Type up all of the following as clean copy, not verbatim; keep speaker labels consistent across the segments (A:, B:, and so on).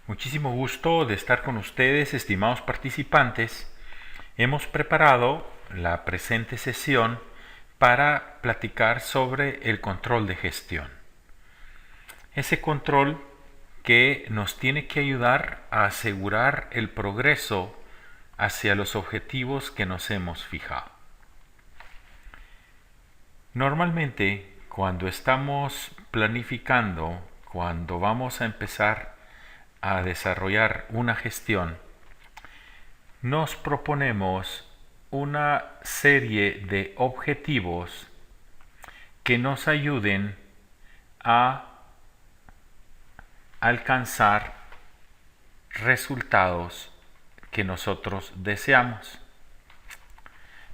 A: Muchísimo gusto de estar con ustedes, estimados participantes. Hemos preparado la presente sesión para platicar sobre el control de gestión. Ese control que nos tiene que ayudar a asegurar el progreso hacia los objetivos que nos hemos fijado. Normalmente, cuando estamos planificando, cuando vamos a empezar a desarrollar una gestión, nos proponemos una serie de objetivos que nos ayuden a alcanzar resultados que nosotros deseamos.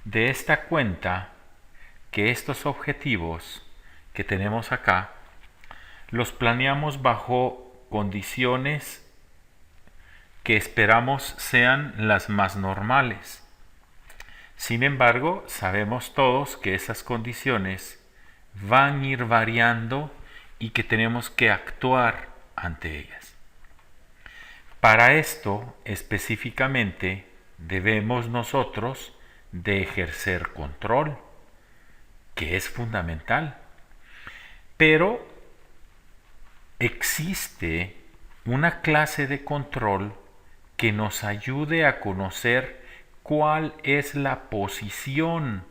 A: De esta cuenta que estos objetivos que tenemos acá los planeamos bajo condiciones que esperamos sean las más normales. Sin embargo, sabemos todos que esas condiciones van a ir variando y que tenemos que actuar ante ellas. Para esto, específicamente, debemos nosotros de ejercer control, que es fundamental. Pero existe una clase de control que nos ayude a conocer cuál es la posición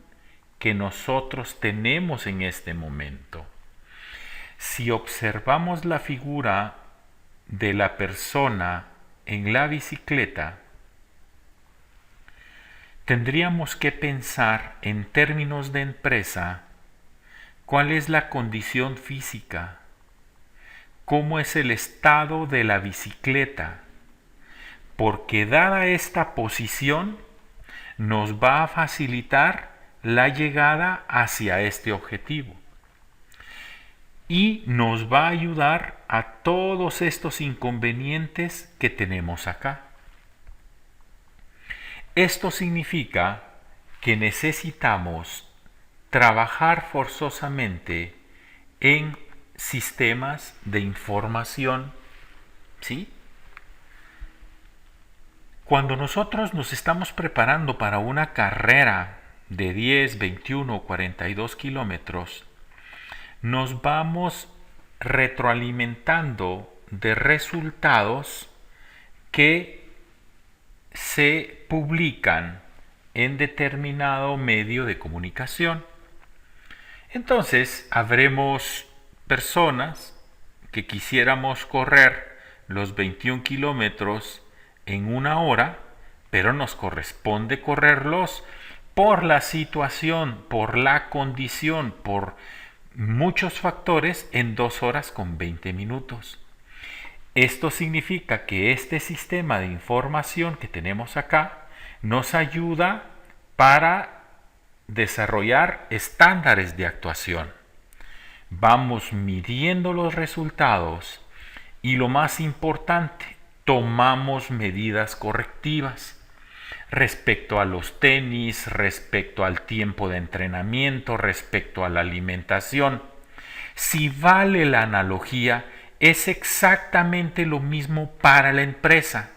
A: que nosotros tenemos en este momento. Si observamos la figura de la persona en la bicicleta, tendríamos que pensar en términos de empresa cuál es la condición física, cómo es el estado de la bicicleta, porque dada esta posición nos va a facilitar la llegada hacia este objetivo y nos va a ayudar a todos estos inconvenientes que tenemos acá. Esto significa que necesitamos trabajar forzosamente en sistemas de información, ¿sí? Cuando nosotros nos estamos preparando para una carrera de 10, 21 o 42 kilómetros, nos vamos retroalimentando de resultados que se publican en determinado medio de comunicación. Entonces, habremos personas que quisiéramos correr los 21 kilómetros en una hora, pero nos corresponde correrlos por la situación, por la condición, por muchos factores en 2 horas con 20 minutos. Esto significa que este sistema de información que tenemos acá nos ayuda para desarrollar estándares de actuación. Vamos midiendo los resultados y lo más importante, tomamos medidas correctivas respecto a los tenis, respecto al tiempo de entrenamiento, respecto a la alimentación. Si vale la analogía, es exactamente lo mismo para la empresa.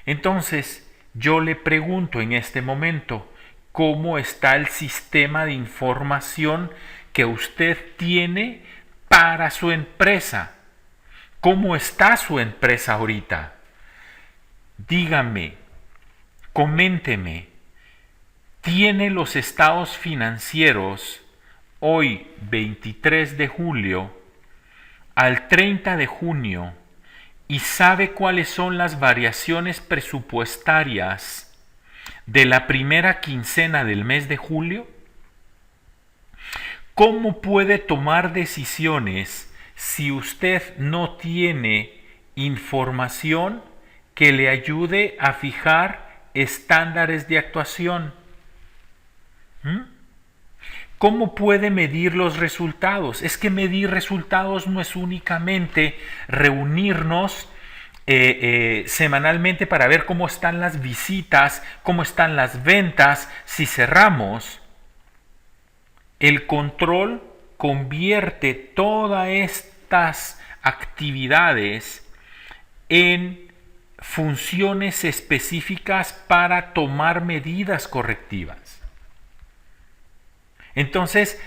A: Entonces, yo le pregunto en este momento, ¿cómo está el sistema de información que usted tiene para su empresa? ¿Cómo está su empresa ahorita? Dígame, coménteme, ¿tiene los estados financieros hoy 23 de julio al 30 de junio y sabe cuáles son las variaciones presupuestarias de la primera quincena del mes de julio? ¿Cómo puede tomar decisiones si usted no tiene información que le ayude a fijar estándares de actuación? ¿Cómo puede medir los resultados? Es que medir resultados no es únicamente reunirnos semanalmente para ver cómo están las visitas, cómo están las ventas, si cerramos. El control convierte todas estas actividades en funciones específicas para tomar medidas correctivas. Entonces,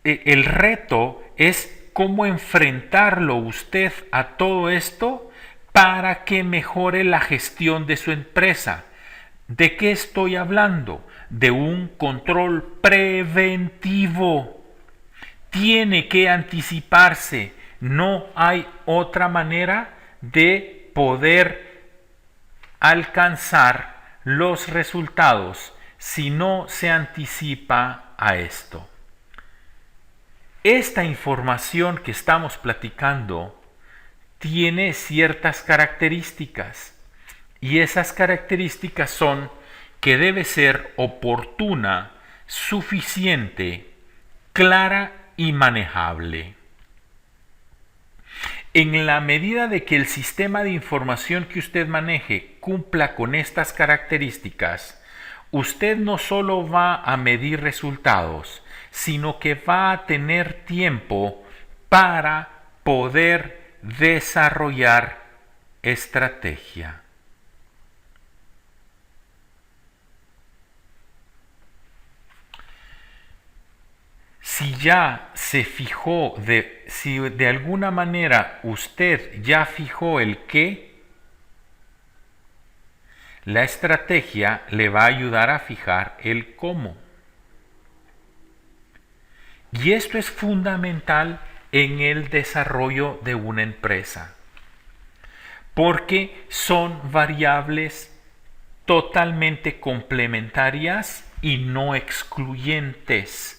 A: el reto es cómo enfrentarlo usted a todo esto para que mejore la gestión de su empresa. ¿De qué estoy hablando? De un control preventivo. Tiene que anticiparse. No hay otra manera de poder alcanzar los resultados si no se anticipa a esto. Esta información que estamos platicando tiene ciertas características y esas características son que debe ser oportuna, suficiente, clara y manejable. En la medida de que el sistema de información que usted maneje cumpla con estas características, usted no solo va a medir resultados, sino que va a tener tiempo para poder desarrollar estrategia. Si ya se fijó, si de alguna manera usted ya fijó el qué, la estrategia le va a ayudar a fijar el cómo. Y esto es fundamental en el desarrollo de una empresa, porque son variables totalmente complementarias y no excluyentes.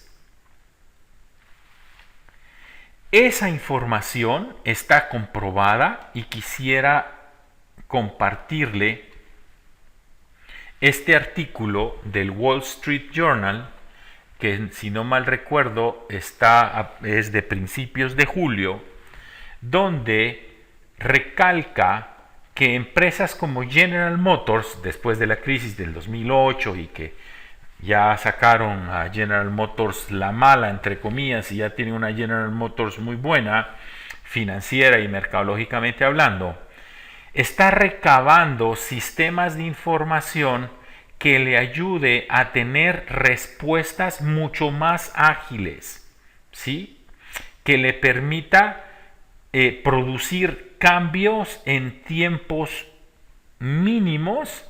A: Esa información está comprobada y quisiera compartirle este artículo del Wall Street Journal, que si no mal recuerdo es de principios de julio, donde recalca que empresas como General Motors, después de la crisis del 2008 y que ya sacaron a General Motors la mala, entre comillas, y ya tiene una General Motors muy buena, financiera y mercadológicamente hablando, está recabando sistemas de información que le ayude a tener respuestas mucho más ágiles, ¿sí? Que le permita producir cambios en tiempos mínimos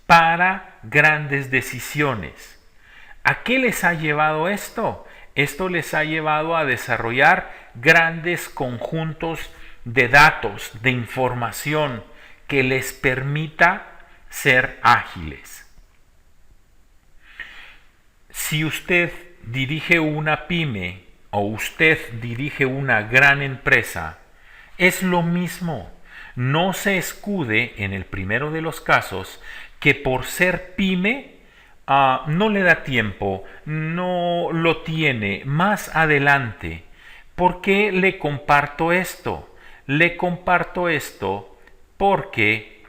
A: para grandes decisiones. ¿A qué les ha llevado esto? Esto les ha llevado a desarrollar grandes conjuntos de datos, de información que les permita ser ágiles. Si usted dirige una pyme o usted dirige una gran empresa, es lo mismo. No se escude en el primero de los casos que por ser pyme no le da tiempo, no lo tiene más adelante. ¿Por qué le comparto esto? Le comparto esto porque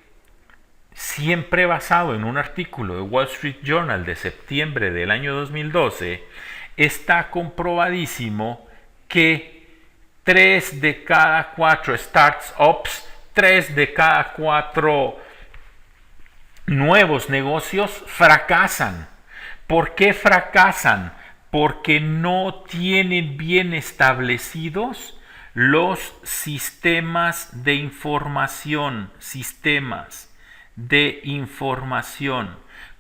A: siempre basado en un artículo de Wall Street Journal de septiembre del año 2012, está comprobadísimo que 3 de cada 4 startups, 3 de cada 4 nuevos negocios fracasan. ¿Por qué fracasan? Porque no tienen bien establecidos los sistemas de información,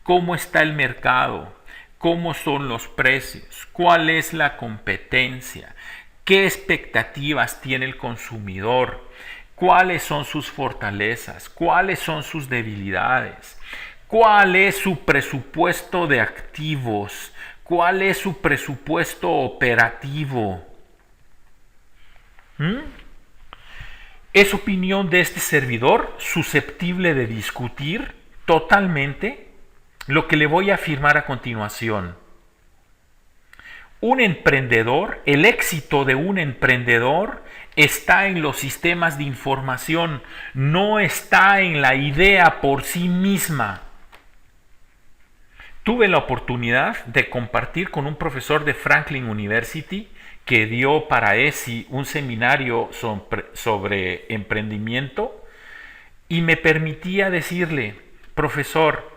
A: cómo está el mercado, cómo son los precios, cuál es la competencia, qué expectativas tiene el consumidor, cuáles son sus fortalezas, cuáles son sus debilidades, cuál es su presupuesto de activos, cuál es su presupuesto operativo. ¿Es opinión de este servidor susceptible de discutir totalmente lo que le voy a afirmar a continuación? Un emprendedor, el éxito de un emprendedor está en los sistemas de información, no está en la idea por sí misma. Tuve la oportunidad de compartir con un profesor de Franklin University que dio para ESI un seminario sobre emprendimiento y me permitía decirle, profesor,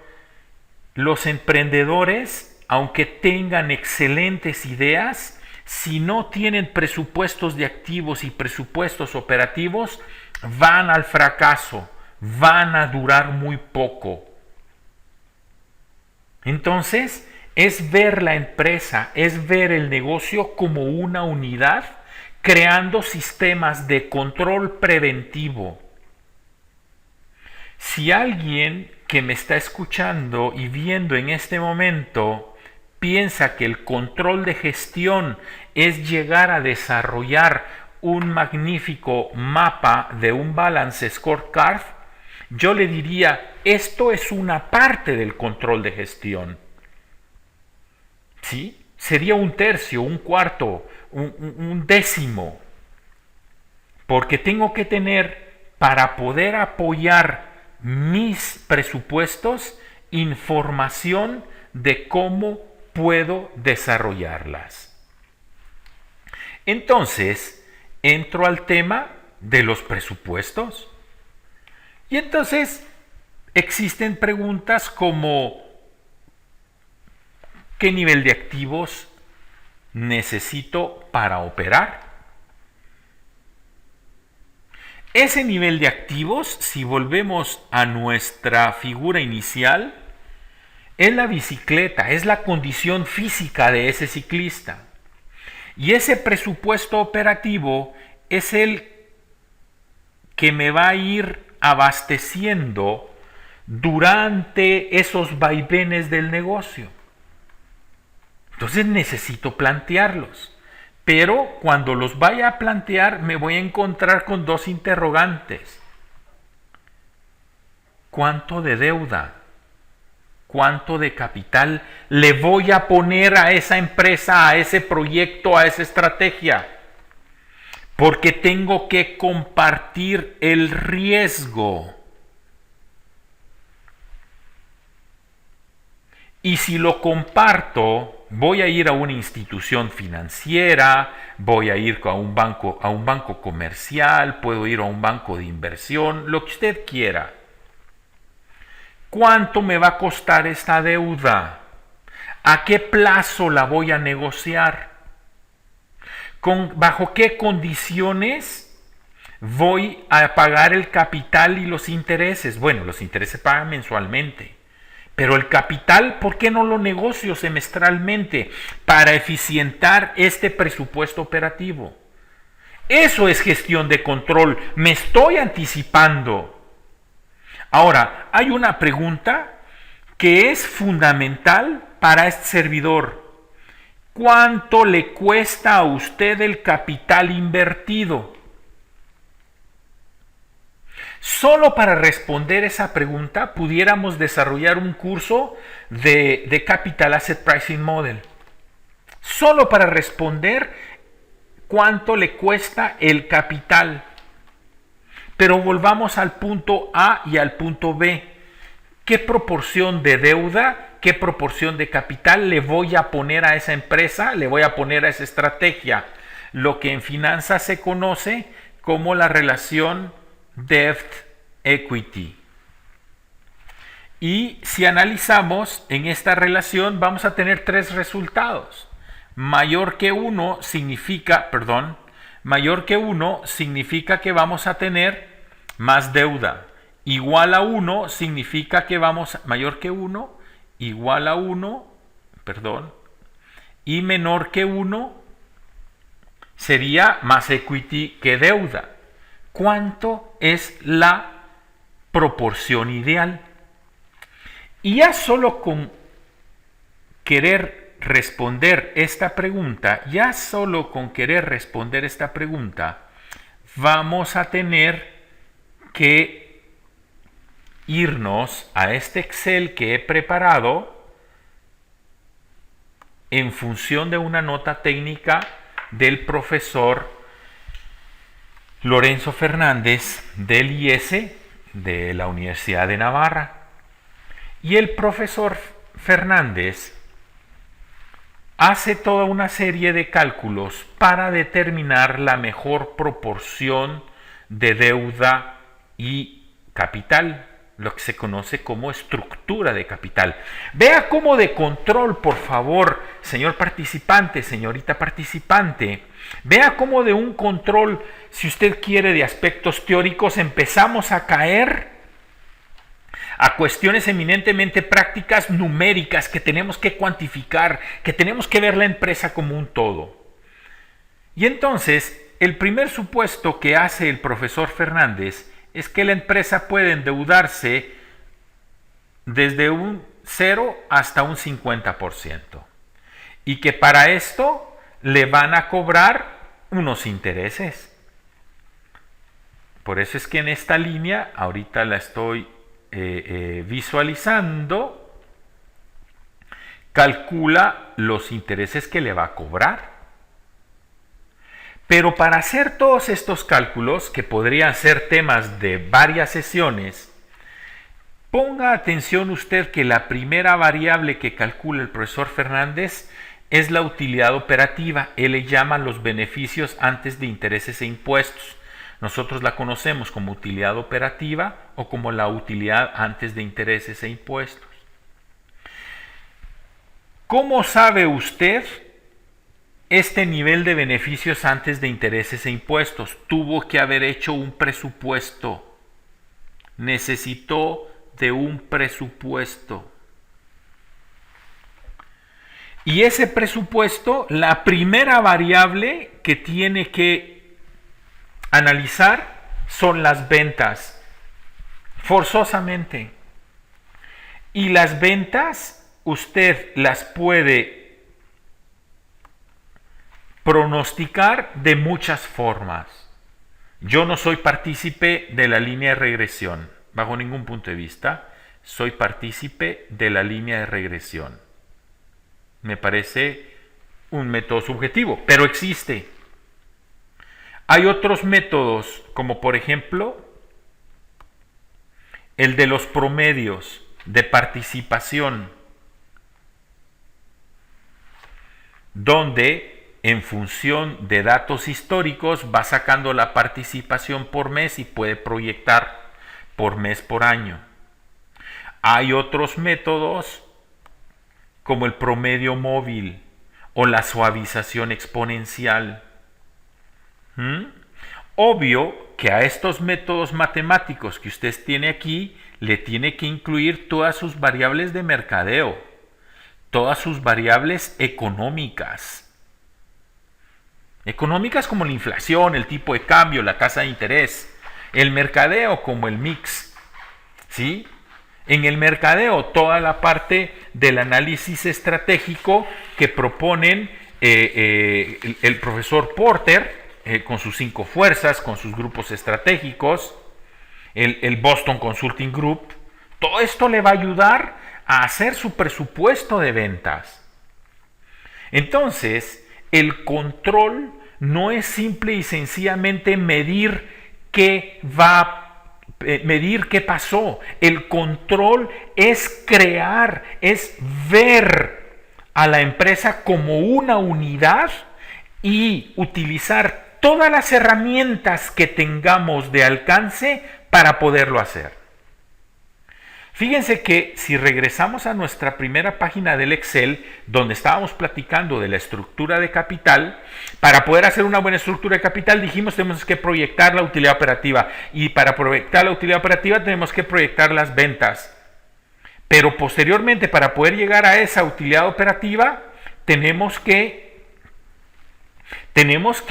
A: los emprendedores, aunque tengan excelentes ideas, si no tienen presupuestos de activos y presupuestos operativos, van al fracaso, van a durar muy poco. Entonces, es ver la empresa, es ver el negocio como una unidad, creando sistemas de control preventivo. Si alguien que me está escuchando y viendo en este momento piensa que el control de gestión es llegar a desarrollar un magnífico mapa de un balance scorecard, yo le diría, esto es una parte del control de gestión. ¿Sí? Sería un tercio, un cuarto, un décimo. Porque tengo que tener, para poder apoyar mis presupuestos, información de cómo puedo desarrollarlas. Entonces, entro al tema de los presupuestos. Y entonces existen preguntas como ¿qué nivel de activos necesito para operar? Ese nivel de activos, si volvemos a nuestra figura inicial, es la bicicleta, es la condición física de ese ciclista. Y ese presupuesto operativo es el que me va a ir abasteciendo durante esos vaivenes del negocio. Entonces necesito plantearlos. Pero cuando los vaya a plantear me voy a encontrar con dos interrogantes. ¿Cuánto de deuda? ¿Cuánto de capital le voy a poner a esa empresa, a ese proyecto, a esa estrategia? Porque tengo que compartir el riesgo. Y si lo comparto, voy a ir a una institución financiera, voy a ir a un banco comercial, puedo ir a un banco de inversión, lo que usted quiera. ¿Cuánto me va a costar esta deuda? ¿A qué plazo la voy a negociar? ¿Bajo qué condiciones voy a pagar el capital y los intereses? Bueno, los intereses se pagan mensualmente. Pero el capital, ¿por qué no lo negocio semestralmente para eficientar este presupuesto operativo? Eso es gestión de control. Me estoy anticipando. Ahora, hay una pregunta que es fundamental para este servidor. ¿Cuánto le cuesta a usted el capital invertido? Solo para responder esa pregunta pudiéramos desarrollar un curso de Capital Asset Pricing Model. Solo para responder cuánto le cuesta el capital. Pero volvamos al punto A y al punto B. ¿Qué proporción de deuda, qué proporción de capital le voy a poner a esa empresa, le voy a poner a esa estrategia? Lo que en finanzas se conoce como la relación debt-equity. Y si analizamos en esta relación vamos a tener tres resultados. Mayor que 1 significa que vamos a tener más deuda. Igual a 1 significa que mayor que 1, igual a 1, y menor que 1 sería más equity que deuda. ¿Cuánto es la proporción ideal? Y ya solo con querer responder esta pregunta, vamos a tener que irnos a este Excel que he preparado en función de una nota técnica del profesor Lorenzo Fernández del IES de la Universidad de Navarra. Y el profesor Fernández hace toda una serie de cálculos para determinar la mejor proporción de deuda y capital, lo que se conoce como estructura de capital. Vea cómo de control, por favor, señor participante, señorita participante, vea cómo de un control, si usted quiere, de aspectos teóricos, empezamos a caer a cuestiones eminentemente prácticas, numéricas, que tenemos que cuantificar, que tenemos que ver la empresa como un todo. Y entonces, el primer supuesto que hace el profesor Fernández es que la empresa puede endeudarse desde un 0 hasta un 50%. Y que para esto le van a cobrar unos intereses. Por eso es que en esta línea, ahorita la estoy visualizando, calcula los intereses que le va a cobrar. Pero para hacer todos estos cálculos, que podrían ser temas de varias sesiones, ponga atención usted que la primera variable que calcula el profesor Fernández es la utilidad operativa. Él le llama los beneficios antes de intereses e impuestos. Nosotros la conocemos como utilidad operativa o como la utilidad antes de intereses e impuestos. ¿Cómo sabe usted este nivel de beneficios antes de intereses e impuestos? Tuvo que haber hecho un presupuesto. Necesitó de un presupuesto. Y ese presupuesto, la primera variable que tiene que analizar son las ventas. Forzosamente. Y las ventas usted las puede pronosticar de muchas formas. Yo no soy partícipe de la línea de regresión, bajo ningún punto de vista. Soy partícipe de la línea de regresión. Me parece un método subjetivo, pero existe. Hay otros métodos, como por ejemplo el de los promedios de participación, donde en función de datos históricos va sacando la participación por mes y puede proyectar por mes por año. Hay otros métodos como el promedio móvil o la suavización exponencial. Obvio que a estos métodos matemáticos que usted tiene aquí le tiene que incluir todas sus variables de mercadeo, todas sus variables económicas. Económicas como la inflación, el tipo de cambio, la tasa de interés. El mercadeo como el mix. ¿Sí? En el mercadeo, toda la parte del análisis estratégico que proponen el profesor Porter con sus 5 fuerzas, con sus grupos estratégicos, el Boston Consulting Group. Todo esto le va a ayudar a hacer su presupuesto de ventas. Entonces, el control no es simple y sencillamente medir qué pasó. El control es crear, es ver a la empresa como una unidad y utilizar todas las herramientas que tengamos de alcance para poderlo hacer. Fíjense que si regresamos a nuestra primera página del Excel, donde estábamos platicando de la estructura de capital, para poder hacer una buena estructura de capital dijimos tenemos que proyectar la utilidad operativa, y para proyectar la utilidad operativa tenemos que proyectar las ventas. Pero posteriormente, para poder llegar a esa utilidad operativa, tenemos que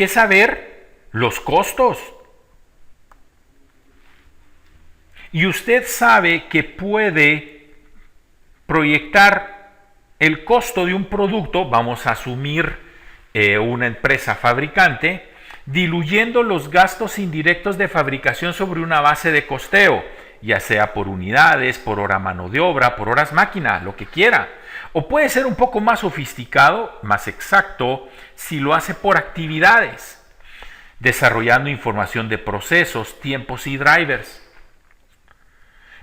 A: saber los costos. Y usted sabe que puede proyectar el costo de un producto, vamos a asumir una empresa fabricante, diluyendo los gastos indirectos de fabricación sobre una base de costeo, ya sea por unidades, por hora mano de obra, por horas máquina, lo que quiera. O puede ser un poco más sofisticado, más exacto, si lo hace por actividades, desarrollando información de procesos, tiempos y drivers.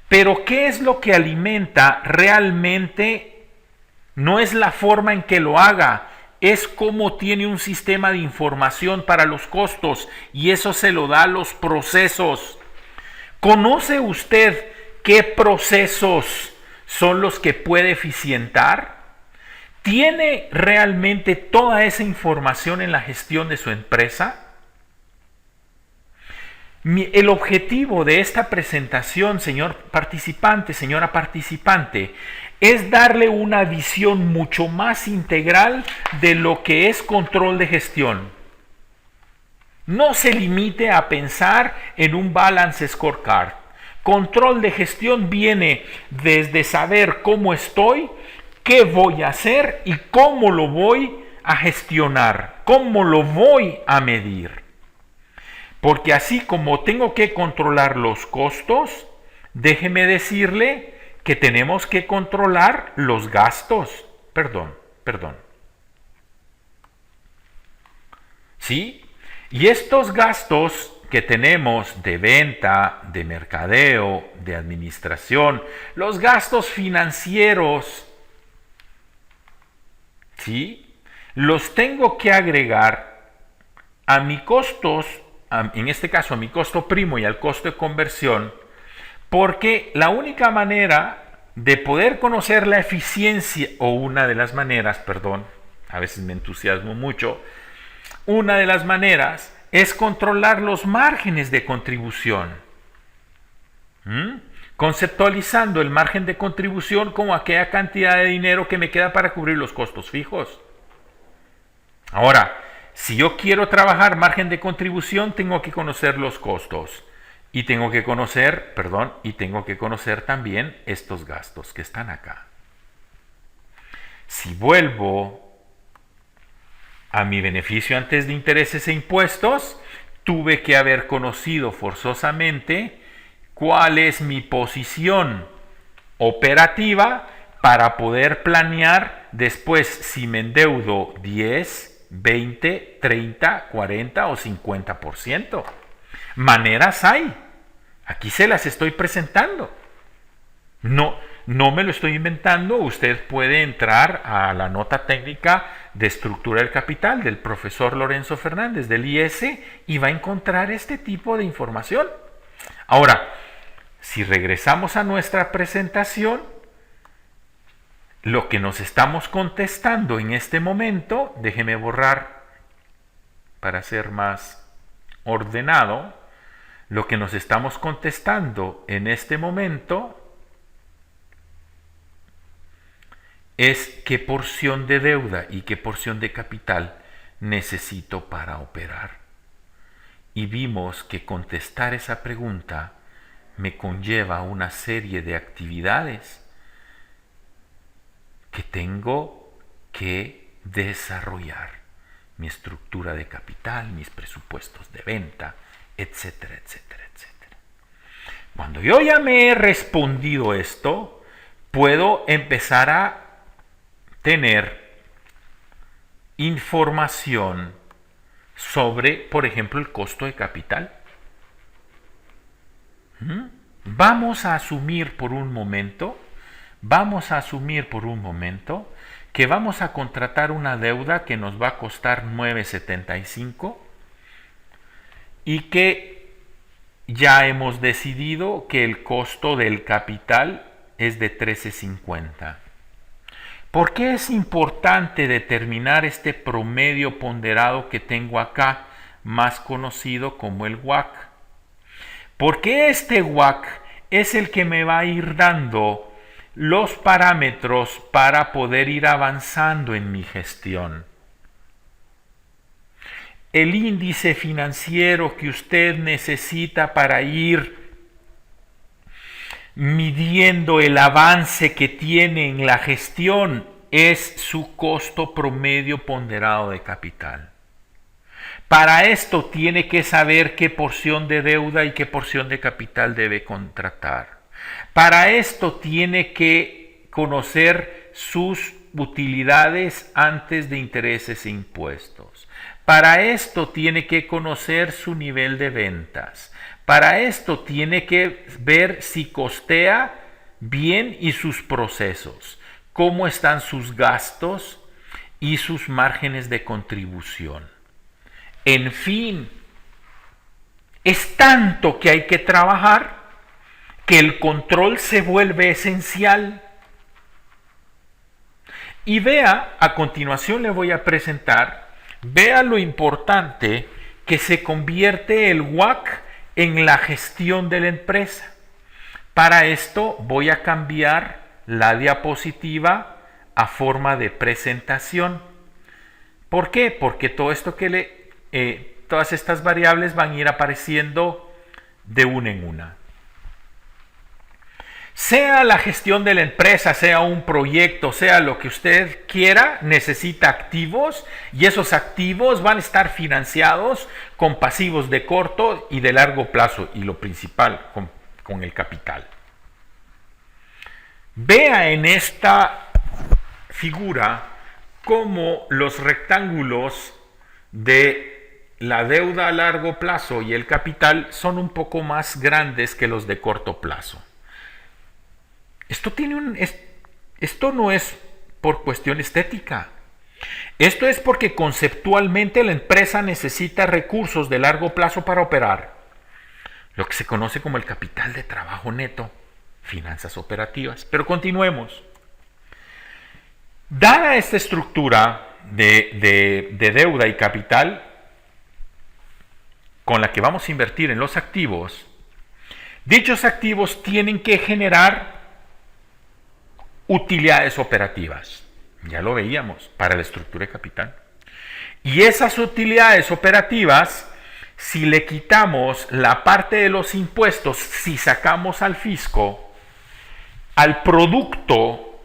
A: Pero ¿qué es lo que alimenta realmente? No es la forma en que lo haga, es cómo tiene un sistema de información para los costos, y eso se lo da a los procesos. ¿Conoce usted qué procesos son los que puede eficientar? ¿Tiene realmente toda esa información en la gestión de su empresa? El objetivo de esta presentación, señor participante, señora participante, es darle una visión mucho más integral de lo que es control de gestión. No se limite a pensar en un balance scorecard. Control de gestión viene desde saber cómo estoy, qué voy a hacer y cómo lo voy a gestionar, cómo lo voy a medir. Porque así como tengo que controlar los costos, déjeme decirle que tenemos que controlar los gastos. Perdón. ¿Sí? Y estos gastos que tenemos de venta, de mercadeo, de administración, los gastos financieros, ¿sí? Los tengo que agregar a mis costos, en este caso a mi costo primo y al costo de conversión, porque la única manera de poder conocer la eficiencia, o una de las maneras, perdón, a veces me entusiasmo mucho, una de las maneras es controlar los márgenes de contribución. Conceptualizando el margen de contribución como aquella cantidad de dinero que me queda para cubrir los costos fijos. Ahora, si yo quiero trabajar margen de contribución, tengo que conocer los costos y tengo que conocer también estos gastos que están acá. Si vuelvo a mi beneficio antes de intereses e impuestos, tuve que haber conocido forzosamente cuál es mi posición operativa para poder planear después si me endeudo 10, 20, 30, 40 o 50%. Maneras hay. Aquí se las estoy presentando. No me lo estoy inventando. Usted puede entrar a la nota técnica de estructura del capital del profesor Lorenzo Fernández del IS y va a encontrar este tipo de información. Ahora, si regresamos a nuestra presentación, lo que nos estamos contestando en este momento, déjeme borrar para ser más ordenado, lo que nos estamos contestando en este momento es qué porción de deuda y qué porción de capital necesito para operar. Y vimos que contestar esa pregunta me conlleva una serie de actividades que tengo que desarrollar. Mi estructura de capital, mis presupuestos de venta, etcétera, etcétera, etcétera. Cuando yo ya me he respondido esto, puedo empezar a tener información sobre, por ejemplo, el costo de capital. Vamos a asumir por un momento que vamos a contratar una deuda que nos va a costar 9.75 y que ya hemos decidido que el costo del capital es de 13.50. ¿Por qué es importante determinar este promedio ponderado que tengo acá, más conocido como el WACC? Porque este WACC es el que me va a ir dando los parámetros para poder ir avanzando en mi gestión. El índice financiero que usted necesita para ir midiendo el avance que tiene en la gestión es su costo promedio ponderado de capital. Para esto tiene que saber qué porción de deuda y qué porción de capital debe contratar. Para esto tiene que conocer sus utilidades antes de intereses e impuestos. Para esto tiene que conocer su nivel de ventas. Para esto tiene que ver si costea bien y sus procesos, cómo están sus gastos y sus márgenes de contribución. En fin, es tanto que hay que trabajar que el control se vuelve esencial. Y vea, a continuación le voy a presentar, vea lo importante que se convierte el WAC en la gestión de la empresa. Para esto voy a cambiar la diapositiva a forma de presentación. ¿Por qué? Porque todo esto todas estas variables van a ir apareciendo de una en una. Sea la gestión de la empresa, sea un proyecto, sea lo que usted quiera, necesita activos y esos activos van a estar financiados con pasivos de corto y de largo plazo y lo principal, con el capital. Vea en esta figura cómo los rectángulos de la deuda a largo plazo y el capital son un poco más grandes que los de corto plazo. Esto no es por cuestión estética. Esto es porque conceptualmente la empresa necesita recursos de largo plazo para operar. Lo que se conoce como el capital de trabajo neto, finanzas operativas. Pero continuemos. Dada esta estructura de deuda y capital con la que vamos a invertir en los activos, dichos activos tienen que generar utilidades operativas. Ya lo veíamos para la estructura de capital. Y esas utilidades operativas, si le quitamos la parte de los impuestos, si sacamos al fisco, al producto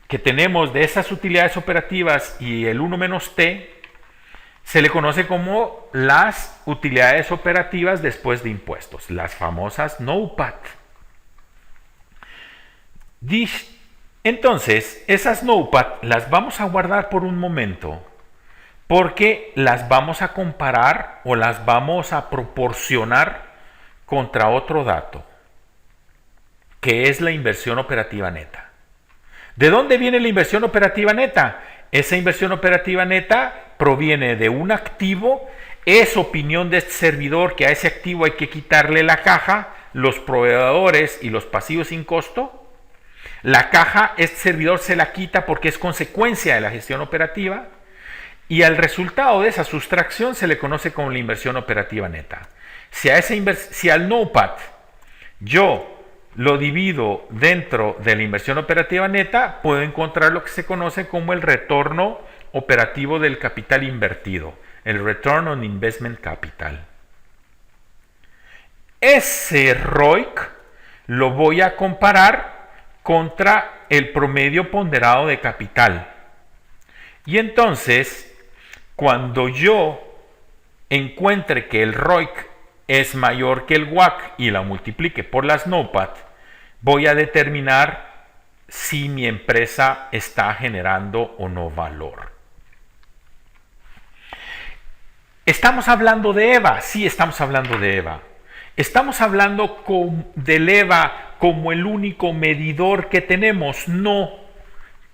A: que tenemos de esas utilidades operativas y el 1 menos T, se le conoce como las utilidades operativas después de impuestos, las famosas NOPAT. Entonces, esas NOPAT las vamos a guardar por un momento porque las vamos a comparar o las vamos a proporcionar contra otro dato, que es la inversión operativa neta. ¿De dónde viene la inversión operativa neta? Esa inversión operativa neta proviene de un activo, es opinión de este servidor que a ese activo hay que quitarle la caja, los proveedores y los pasivos sin costo. La caja, este servidor se la quita porque es consecuencia de la gestión operativa y al resultado de esa sustracción se le conoce como la inversión operativa neta. Si al NOPAT yo lo divido dentro de la inversión operativa neta, puedo encontrar lo que se conoce como el retorno operativo del capital invertido, el Return on Investment Capital. Ese ROIC lo voy a comparar contra el promedio ponderado de capital. Y entonces, cuando yo encuentre que el ROIC es mayor que el WACC y la multiplique por las NOPAT, voy a determinar si mi empresa está generando o no valor. ¿Estamos hablando de EVA? Sí, estamos hablando de EVA. ¿Estamos hablando del EVA como el único medidor que tenemos? No,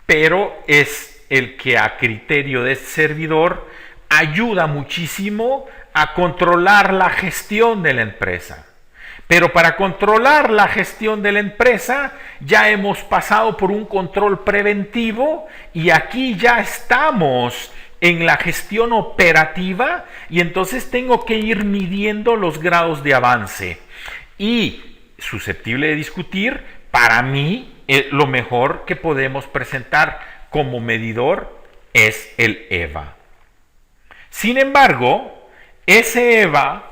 A: pero es el que a criterio de este servidor ayuda muchísimo a controlar la gestión de la empresa. Pero para controlar la gestión de la empresa ya hemos pasado por un control preventivo y aquí ya estamos en la gestión operativa y entonces tengo que ir midiendo los grados de avance. Y susceptible de discutir, para mí lo mejor que podemos presentar como medidor es el EVA. Sin embargo, ese EVA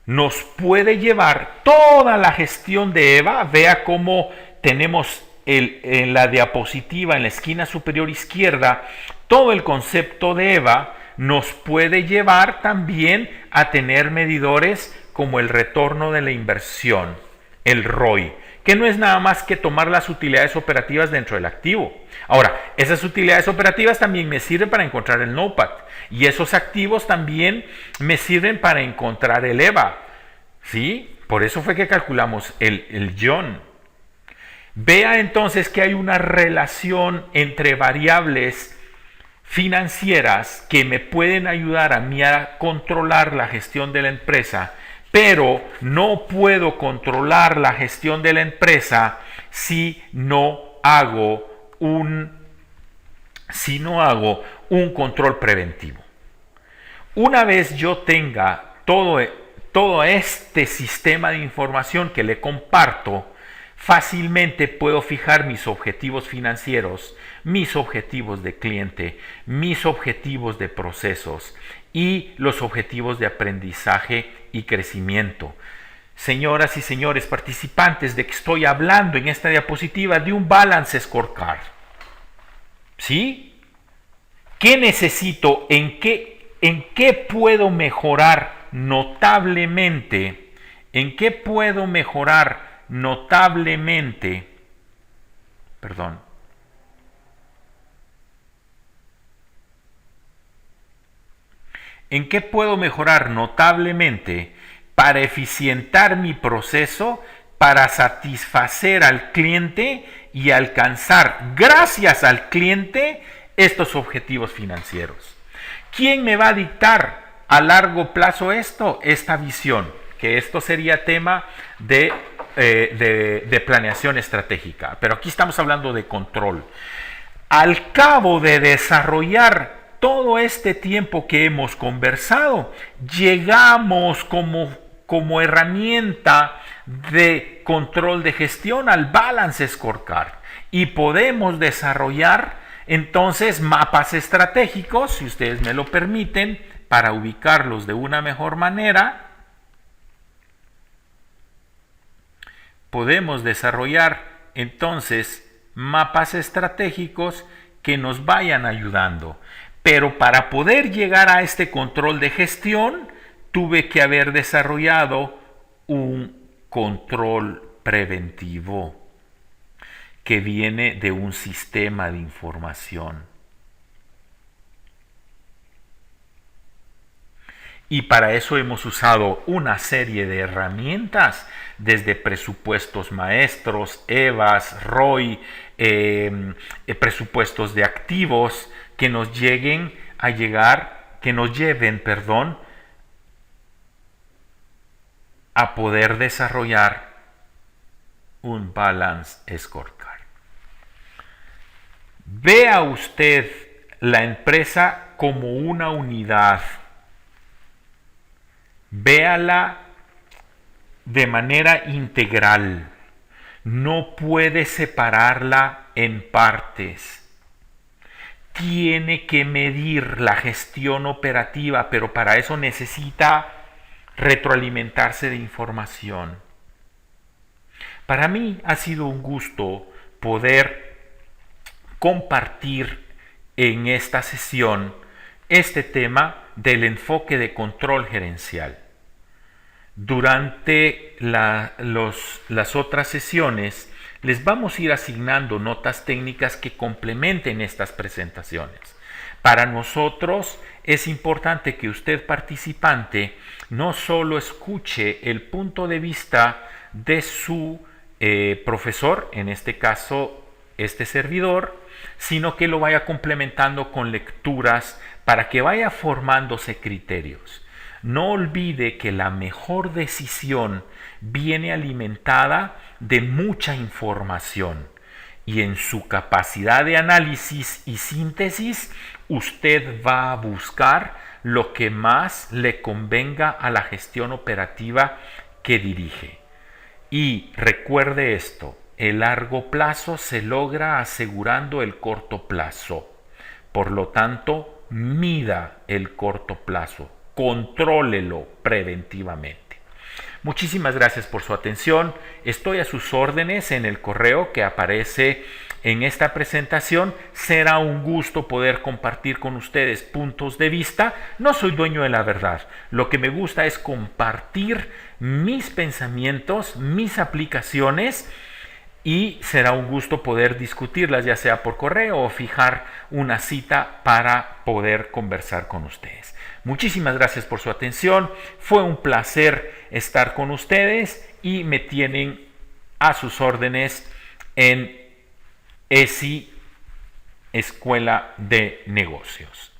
A: nos puede llevar toda la gestión de EVA. Vea cómo tenemos en la diapositiva en la esquina superior izquierda todo el concepto de EVA. Nos puede llevar también a tener medidores como el retorno de la inversión, el ROI, que no es nada más que tomar las utilidades operativas dentro del activo. Ahora, esas utilidades operativas también me sirven para encontrar el NOPAT y esos activos también me sirven para encontrar el EVA. ¿Sí? Por eso fue que calculamos el JON. Vea entonces que hay una relación entre variables financieras que me pueden ayudar a mí a controlar la gestión de la empresa pero no puedo controlar la gestión de la empresa si no hago un control preventivo. Una vez yo tenga todo este sistema de información que le comparto, fácilmente puedo fijar mis objetivos financieros, mis objetivos de cliente, mis objetivos de procesos y los objetivos de aprendizaje y crecimiento. Señoras y señores participantes, de que estoy hablando en esta diapositiva de un balance scorecard. ¿Sí? ¿Qué necesito? ¿En qué puedo mejorar notablemente? ¿En qué puedo mejorar notablemente? Perdón. ¿En qué puedo mejorar notablemente para eficientar mi proceso, para satisfacer al cliente y alcanzar, gracias al cliente, estos objetivos financieros? ¿Quién me va a dictar a largo plazo esta visión? Que esto sería tema de planeación estratégica. Pero aquí estamos hablando de control. Al cabo de desarrollar todo este tiempo que hemos conversado, llegamos como herramienta de control de gestión al Balance Scorecard y podemos desarrollar entonces mapas estratégicos, si ustedes me lo permiten, para ubicarlos de una mejor manera. Podemos desarrollar entonces mapas estratégicos que nos vayan ayudando. Pero para poder llegar a este control de gestión, tuve que haber desarrollado un control preventivo que viene de un sistema de información. Y para eso hemos usado una serie de herramientas, desde presupuestos maestros, EVAs, ROI, presupuestos de activos, que nos lleven, a poder desarrollar un Balance Scorecard. Vea usted la empresa como una unidad. Véala de manera integral. No puede separarla en partes. Tiene que medir la gestión operativa, pero para eso necesita retroalimentarse de información. Para mí ha sido un gusto poder compartir en esta sesión este tema del enfoque de control gerencial. Durante las otras sesiones les vamos a ir asignando notas técnicas que complementen estas presentaciones. Para nosotros es importante que usted, participante, no solo escuche el punto de vista de su profesor, en este caso este servidor, sino que lo vaya complementando con lecturas para que vaya formándose criterios. No olvide que la mejor decisión viene alimentada de mucha información y en su capacidad de análisis y síntesis usted va a buscar lo que más le convenga a la gestión operativa que dirige. Y recuerde esto, el largo plazo se logra asegurando el corto plazo. Por lo tanto, mida el corto plazo, contrólelo preventivamente. Muchísimas gracias por su atención. Estoy a sus órdenes en el correo que aparece en esta presentación. Será un gusto poder compartir con ustedes puntos de vista. No soy dueño de la verdad. Lo que me gusta es compartir mis pensamientos, mis aplicaciones, y será un gusto poder discutirlas, ya sea por correo o fijar una cita para poder conversar con ustedes. Muchísimas gracias por su atención. Fue un placer estar con ustedes y me tienen a sus órdenes en ESI Escuela de Negocios.